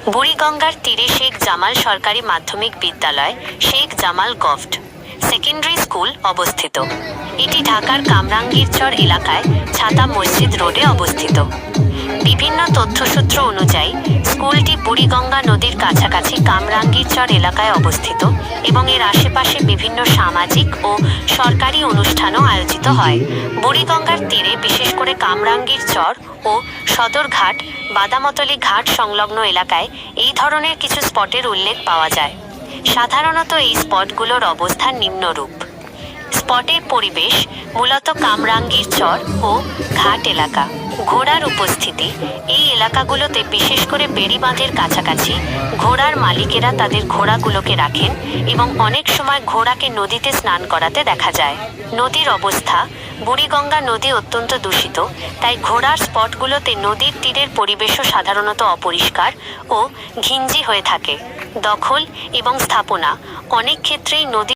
বুড়িগঙ্গার তীরে শেখ জামাল সরকারি মাধ্যমিক বিদ্যালয়, Sheikh Jamal govt secondary school অবস্থিত। এটি ঢাকার কামরাঙ্গীরচর এলাকায় ছাতা মসজিদ রোডে অবস্থিত। বিভিন্ন তথ্যসূত্র অনুযায়ী স্কুলটি বুড়িগঙ্গা নদীর কাছাকাছি কামরাঙ্গীরচর এলাকায় অবস্থিত এবং এর আশেপাশে বিভিন্ন সামাজিক ও সরকারি অনুষ্ঠানও আয়োজিত হয়। বুড়িগঙ্গার তীরে বিশেষ করে কামরাঙ্গীরচর ও সদরঘাট, বাদামতলী ঘাট সংলগ্ন এলাকায় এই ধরনের কিছু স্পটের উল্লেখ পাওয়া যায়। সাধারণত এই স্পটগুলোর অবস্থান নিম্নরূপ। স্পটের পরিবেশ মূলত কামরাঙ্গীরচর ও ঘাট এলাকা। ঘোড়ার উপস্থিতি এই এলাকাগুলোতে বিশেষ করে বেড়িবাঁধের কাছাকাছি ঘোড়ার মালিকেরা তাদের ঘোড়াগুলোকে রাখেন এবং অনেক সময় ঘোড়াকে নদীতে স্নান করাতে দেখা যায়। নদীর অবস্থা বুড়িগঙ্গা নদী অত্যন্ত দূষিত, তাই ঘোড়ার স্পটগুলোতে নদীর তীরের পরিবেশও সাধারণত অপরিষ্কার ও ঘিঞ্জি হয়ে থাকে। দখল এবং স্থাপনা অনেক ক্ষেত্রেই নদী